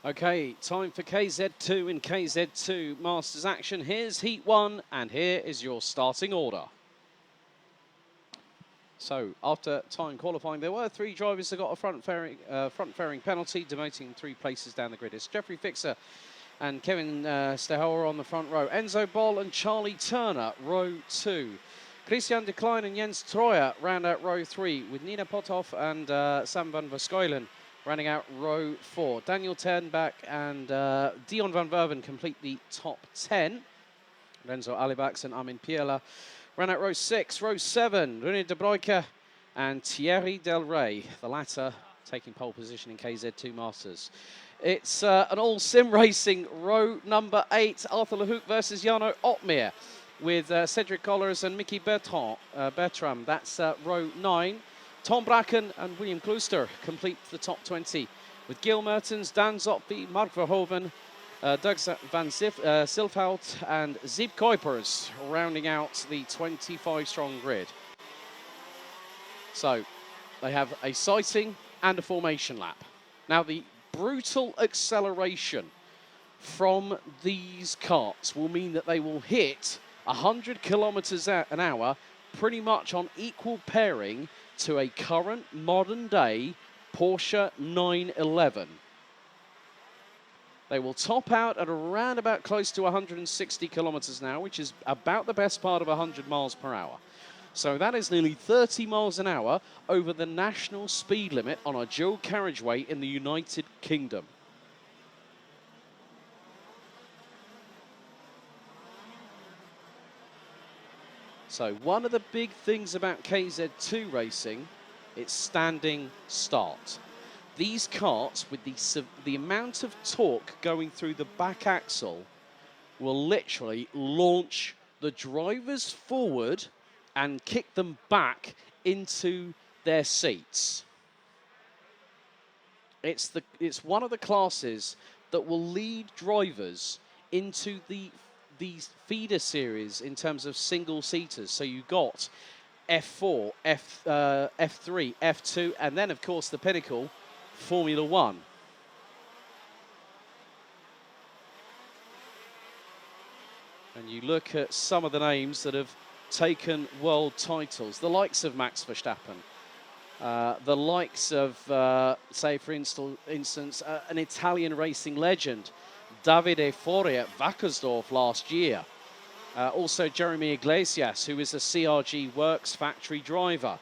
Okay, time for KZ2 in KZ2 Masters action. Here's Heat 1, and here is your starting order. So, after tying qualifying, there were 3 drivers that got a front-fairing penalty, demoting 3 places down the grid. It's Jeffrey Fixer and Kevin Stehauer on the front row. Enzo Boll and Charlie Turner, row 2. Christian de Klein and Jens Troyer round out row 3, with Nina Pothoff and Sam van Verskeulen rounding out row 4. Daniel Turnback and Dion van Verven complete the top 10. Renzo Alibax and Armin Piela round out row 6. Row 7, René de Broeke and Thierry Del Rey, the latter taking pole position in KZ2 Masters. It's an all-sim racing row number 8, Arthur Lehouk versus Jarno Otmir, with Cedric Collars and Mickey Bertram. That's row 9. Tom Bracken and William Klooster complete the top 20, with Gil Mertens, Dan Zotby, Mark Verhoeven, Doug van Silfhout and Zip Kuipers rounding out the 25-strong grid. So they have a sighting and a formation lap. Now, the brutal acceleration from these karts will mean that they will hit 100 kilometers an hour pretty much on equal pairing to a current modern-day Porsche 911. They will top out at around about close to 160 kilometers an hour, which is about the best part of 100 miles per hour. So that is nearly 30 miles an hour over the national speed limit on a dual carriageway in the United Kingdom. So one of the big things about KZ2 racing, it's standing start. These karts, with the amount of torque going through the back axle, will literally launch the drivers forward and kick them back into their seats. It's one of the classes that will lead drivers into these feeder series in terms of single-seaters. So you've got F4, F3, F2, and then, of course, the pinnacle, Formula 1. And you look at some of the names that have taken world titles, the likes of Max Verstappen, the likes of, say, for instance, an Italian racing legend, Davide Fori at Wackersdorf last year. Also Jeremy Iglesias, who is a CRG Works factory driver.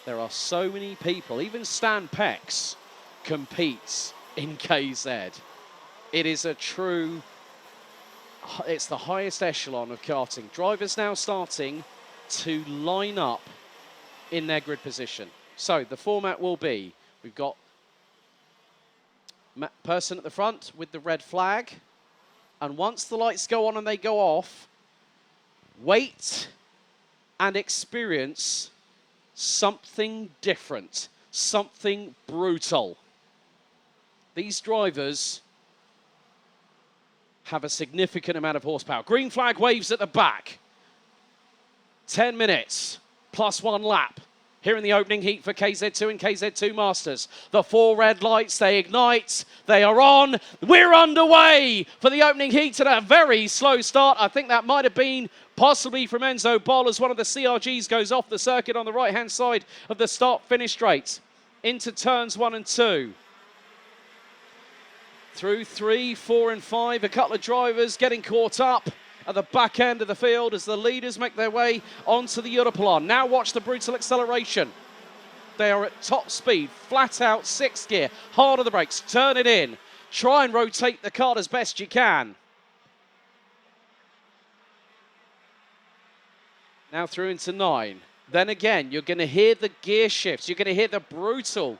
There are so many people. Even Stan Pex competes in KZ. It is a true, it's the highest echelon of karting. Drivers now starting to line up in their grid position. So the format will be, we've got person at the front with the red flag, and once the lights go on and they go off, wait and experience something different, something brutal. These drivers have a significant amount of horsepower. Green flag waves at the back. 10 minutes plus 1 lap here in the opening heat for KZ2 and KZ2 Masters. The 4 red lights, they ignite, they are on. We're underway for the opening heat at a very slow start. I think that might have been possibly from Enzo Boll as one of the CRGs goes off the circuit on the right-hand side of the start-finish straight. Into turns 1 and 2. Through 3, 4 and 5, a couple of drivers getting caught up at the back end of the field as the leaders make their way onto the Europelon. Now watch the brutal acceleration. They are at top speed, flat out 6th gear, hard on the brakes, turn it in. Try and rotate the kart as best you can. Now through into 9. Then again, you're going to hear the gear shifts. You're going to hear the brutal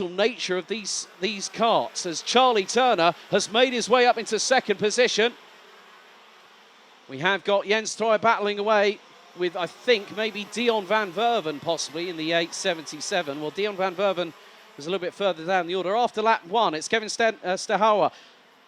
nature of these karts as Charlie Turner has made his way up into 2nd position. We have got Jens Troyer battling away with, I think, maybe Dion van Verven possibly in the 877. Well, Dion van Verven is a little bit further down the order. After lap 1, it's Kevin Stehauer,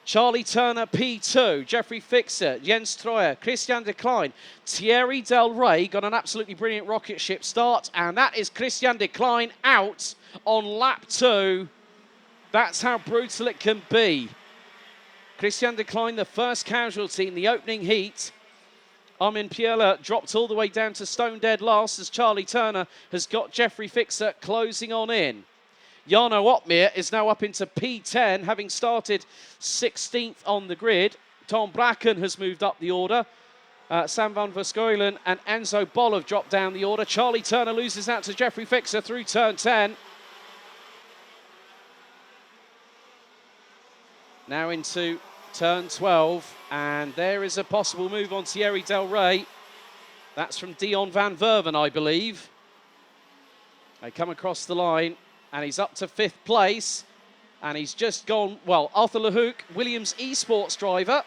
Charlie Turner P2, Jeffrey Fixer, Jens Troyer, Christian de Klein, Thierry Del Rey got an absolutely brilliant rocket ship start, and that is Christian de Klein out on lap 2 That's how brutal it can be. Christian Decline, the first casualty in the opening heat. Armin Piela dropped all the way down to stone dead last as Charlie Turner has got Jeffrey Fixer closing on in. Jarno Opmeer is now up into P10, having started 16th on the grid. Tom Bracken has moved up the order. Sam van Verschuilen and Enzo Bol have dropped down the order. Charlie Turner loses out to Jeffrey Fixer through turn 10. Now into turn 12, and there is a possible move on Thierry Del Rey. That's from Dion van Verven, I believe. They come across the line, and he's up to 5th place. And he's just gone, well, Arthur Lehouk, Williams eSports driver,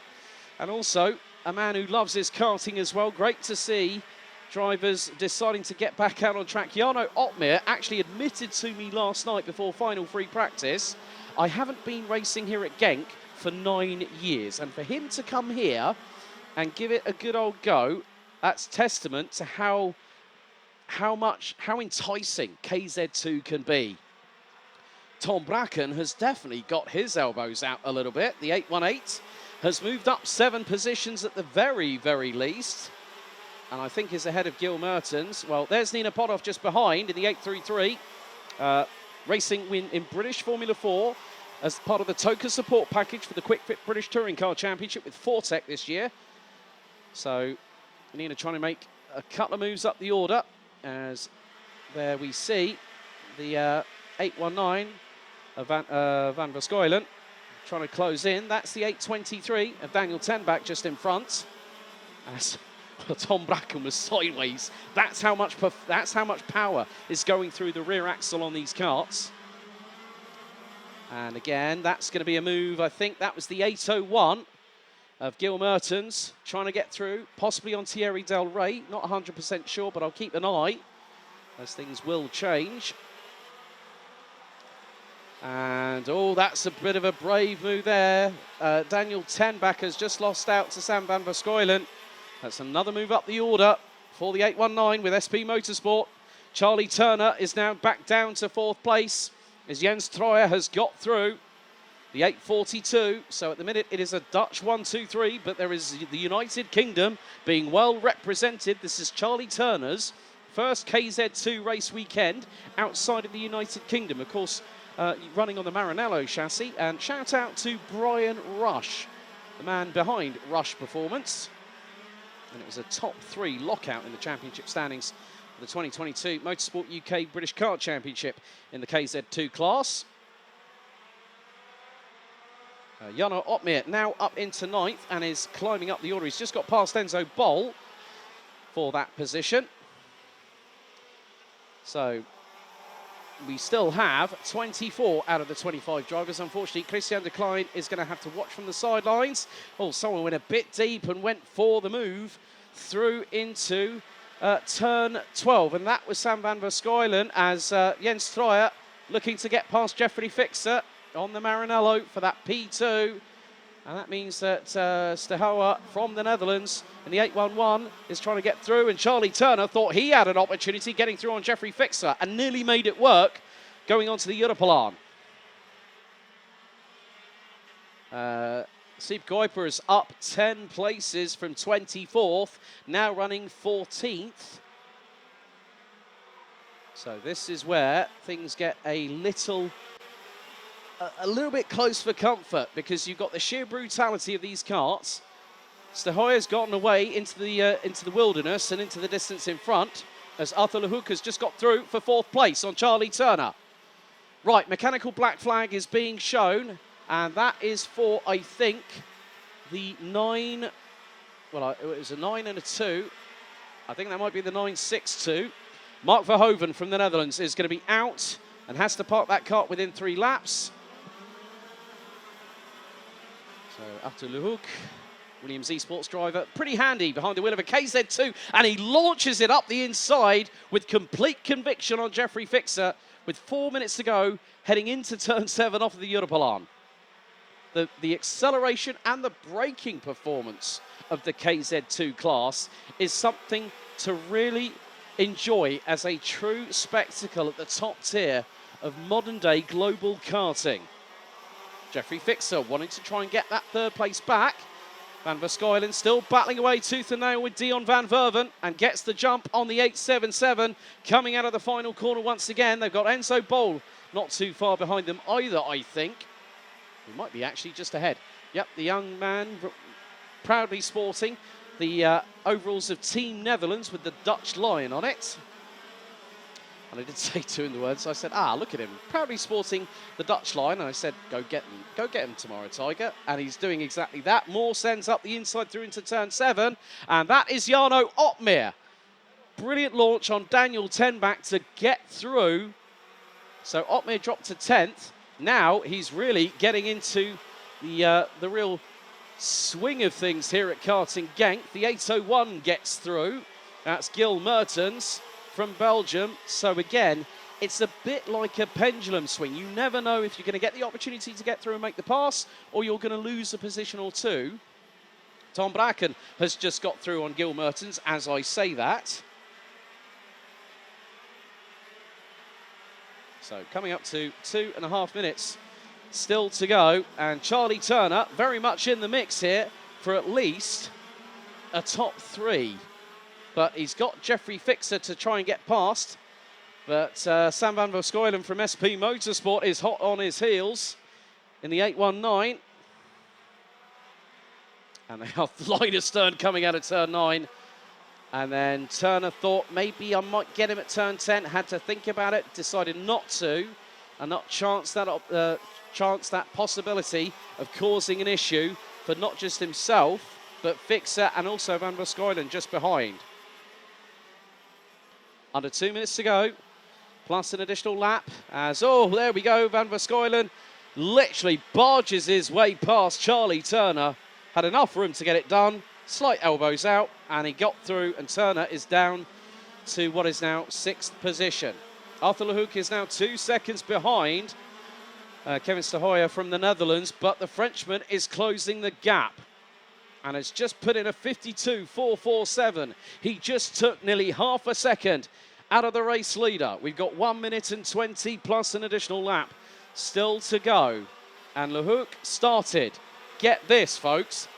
and also a man who loves his karting as well. Great to see drivers deciding to get back out on track. Jarno Opmeer actually admitted to me last night before final free practice, I haven't been racing here at Genk for 9 years. And for him to come here and give it a good old go, that's testament to how enticing KZ2 can be. Tom Bracken has definitely got his elbows out a little bit. The 818 has moved up 7 positions at the very, very least. And I think is ahead of Gil Mertens. Well, there's Nina Podhoff just behind in the 833. Racing win in British Formula 4 as part of the Toka support package for the Quick Fit British Touring Car Championship with Fortec this year. So Nina trying to make a couple of moves up the order, as there we see the 819 of Van Verschuilen trying to close in. That's the 823 of Daniel Tenbach just in front. As well, Tom Bracken was sideways. That's how much power is going through the rear axle on these karts. And again, that's going to be a move. I think that was the 801 of Gil Mertens trying to get through, possibly on Thierry Del Rey. Not 100% sure, but I'll keep an eye as things will change. And, oh, that's a bit of a brave move there. Daniel Tenbach has just lost out to Sam van Verschuilen. That's another move up the order for the 819 with SP Motorsport. Charlie Turner is now back down to 4th place as Jens Troyer has got through the 842. So at the minute it is a Dutch 1-2-3, but there is the United Kingdom being well represented. This is Charlie Turner's first KZ2 race weekend outside of the United Kingdom. Of course, running on the Maranello chassis. And shout out to Brian Rush, the man behind Rush Performance. And it was a top 3 lockout in the championship standings for the 2022 Motorsport UK British Kart Championship in the KZ2 class. Jarno Opmeer now up into 9th and is climbing up the order. He's just got past Enzo Bol for that position. So we still have 24 out of the 25 drivers. Unfortunately, Christian Decline is going to have to watch from the sidelines. Oh, someone went a bit deep and went for the move through into turn 12. And that was Sam van Verschuilen as Jens Troyer looking to get past Jeffrey Fixer on the Maranello for that P2. And that means that Stehower from the Netherlands in the 811 is trying to get through. And Charlie Turner thought he had an opportunity getting through on Jeffrey Fixer and nearly made it work going on to the Europolan. Siep Kuiper is up 10 places from 24th, now running 14th. So this is where things get a little bit close for comfort, because you've got the sheer brutality of these karts. Stehoyer's gotten away into the wilderness and into the distance in front, as Arthur Lehouk has just got through for 4th place on Charlie Turner. Right, mechanical black flag is being shown, and that is for, I think, the 9. Well, it was a 9 and a 2. I think that might be the 9.62. Mark Verhoeven from the Netherlands is going to be out and has to park that kart within 3 laps. So Arthur Lehouk, Williams eSports driver, pretty handy behind the wheel of a KZ2, and he launches it up the inside with complete conviction on Jeffrey Fixer with 4 minutes to go, heading into turn 7 off of the Europolan. The acceleration and the braking performance of the KZ2 class is something to really enjoy as a true spectacle at the top tier of modern day global karting. Jeffrey Fixer wanting to try and get that third place back. Van Verskuilen still battling away tooth and nail with Dion van Verven and gets the jump on the 877. Coming out of the final corner once again. They've got Enzo Bol not too far behind them either, I think. He might be actually just ahead. Yep, the young man proudly sporting the overalls of Team Netherlands with the Dutch lion on it. And I did say to him the words, I said, look at him, proudly sporting the Dutch line. And I said, go get him tomorrow, Tiger. And he's doing exactly that. Moore sends up the inside through into turn 7. And that is Jarno Opmeer. Brilliant launch on Daniel Tenbach to get through. So Opmeer dropped to 10th. Now he's really getting into the real swing of things here at Karting Genk. The 801 gets through. That's Gil Mertens from Belgium. So again, it's a bit like a pendulum swing. You never know if you're going to get the opportunity to get through and make the pass, or you're going to lose a position or two. Tom Bracken has just got through on Gil Mertens as I say that. So coming up to 2.5 minutes still to go, and Charlie Turner very much in the mix here for at least a top 3. But he's got Jeffrey Fixer to try and get past. But Sam van Verskuilen from SP Motorsport is hot on his heels in the 819. And they have Linus Stern coming out of turn 9. And then Turner thought maybe I might get him at turn 10. Had to think about it, decided not to, and not chance that possibility of causing an issue for not just himself, but Fixer and also Van Verskuilen just behind. Under 2 minutes to go, plus an additional lap. There we go, Van Verskuilen literally barges his way past Charlie Turner. Had enough room to get it done. Slight elbows out, and he got through, and Turner is down to what is now 6th position. Arthur Lehouk is now 2 seconds behind Kevin Stahoya from the Netherlands, but the Frenchman is closing the gap and has just put in a 52.447. He just took nearly half a second out of the race leader. We've got 1 minute and 20 plus an additional lap still to go. And Lehouk started, get this folks,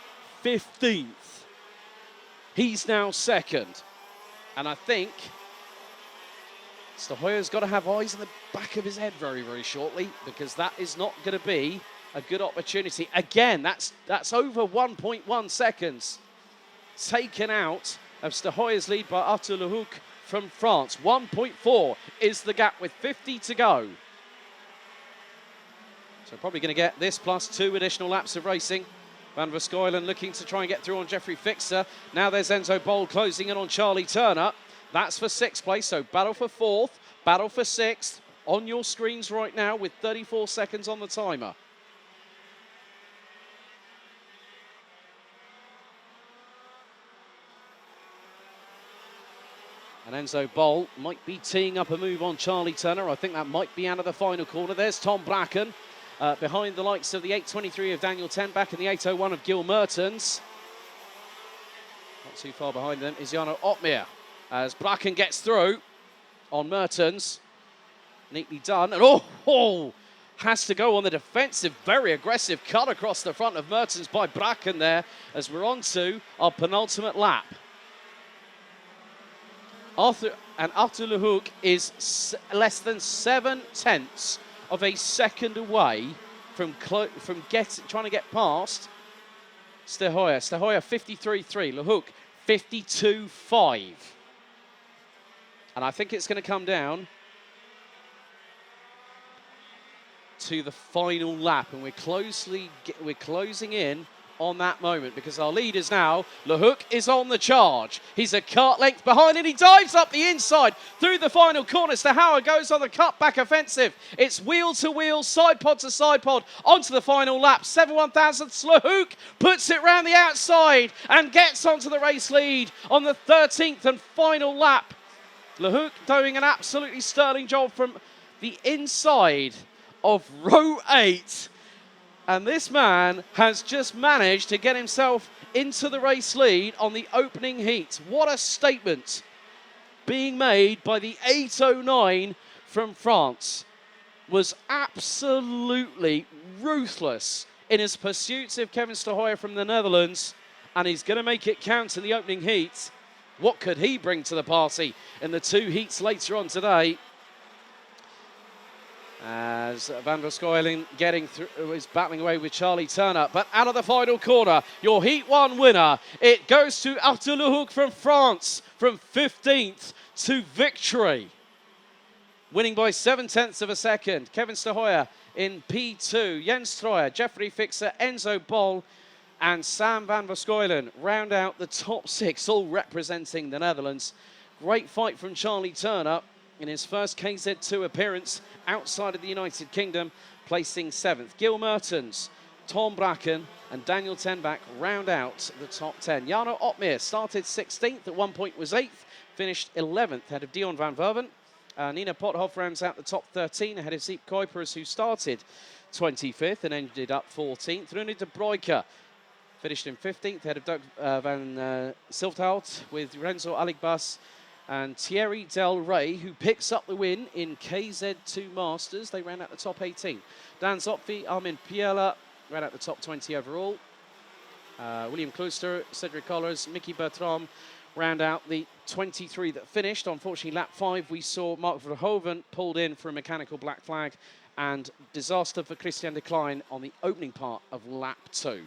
15th. He's now 2nd. And I think Stahoya's got to have eyes in the back of his head very, very shortly, because that is not going to be a good opportunity. Again, that's over 1.1 seconds taken out of Stahoya's lead by Arthur Lehouk from France. 1.4 is the gap with 50 to go. So probably going to get this plus 2 additional laps of racing. Van Verskuilen looking to try and get through on Jeffrey Fixer. Now there's Enzo Bol closing in on Charlie Turner. That's for 6th place, so battle for 4th, battle for 6th on your screens right now with 34 seconds on the timer. And Enzo Bol might be teeing up a move on Charlie Turner. I think that might be out of the final corner. There's Tom Bracken behind the likes of the 823 of Daniel Tenbach and the 801 of Gil Mertens. Not too far behind them is Jarno Opmeer as Bracken gets through on Mertens. Neatly done. And has to go on the defensive. Very aggressive cut across the front of Mertens by Bracken there as we're on to our penultimate lap. Arthur Lehouk is less than 7/10 of a second away from trying to get past Stahoya. Stahoya 53.3, Lehouk 52.5. And I think it's going to come down to the final lap, and we're closing in on that moment, because our lead is now Lehouk is on the charge. He's a kart length behind, and he dives up the inside through the final corner. Stahoya goes on the cutback offensive. It's wheel to wheel, side pod to side pod onto the final lap. 7/1000. Lehouk puts it round the outside and gets onto the race lead on the 13th and final lap. Lehouk doing an absolutely sterling job from the inside of row 8. And this man has just managed to get himself into the race lead on the opening heat. What a statement being made by the 809 from France. was absolutely ruthless in his pursuit of Kevin Stohoyer from the Netherlands, and he's going to make it count in the opening heat. What could he bring to the party in the 2 heats later on today? As Van der Schuilen getting through, is battling away with Charlie Turner. But out of the final corner, your Heat 1 winner, it goes to Arthur Lehoux from France, from 15th to victory. Winning by 7/10 of a second. Kevin Stohoyer in P2. Jens Troyer, Jeffrey Fixer, Enzo Bol, and Sam Van der Schuilen round out the top 6, all representing the Netherlands. Great fight from Charlie Turner in his first KZ2 appearance outside of the United Kingdom, placing 7th. Gil Mertens, Tom Bracken, and Daniel Tenbach round out the top 10. Jarno Opmeer started 16th, at one point was 8th, finished 11th, ahead of Dion van Verven. Nina Pothoff rounds out the top 13, ahead of Siep Kuipers, who started 25th and ended up 14th. Rune de Broeke finished in 15th, ahead of Doug van Silthout, with Renzo Aligbas and Thierry Del Rey, who picks up the win in KZ2 Masters. They ran out the top 18. Dan Zopfi, Armin Piela ran out the top 20 overall. William Klooster, Cedric Collars, Mickey Bertram round out the 23 that finished. Unfortunately, lap 5, we saw Mark Verhoeven pulled in for a mechanical black flag, and disaster for Christian de Klein on the opening part of lap 2.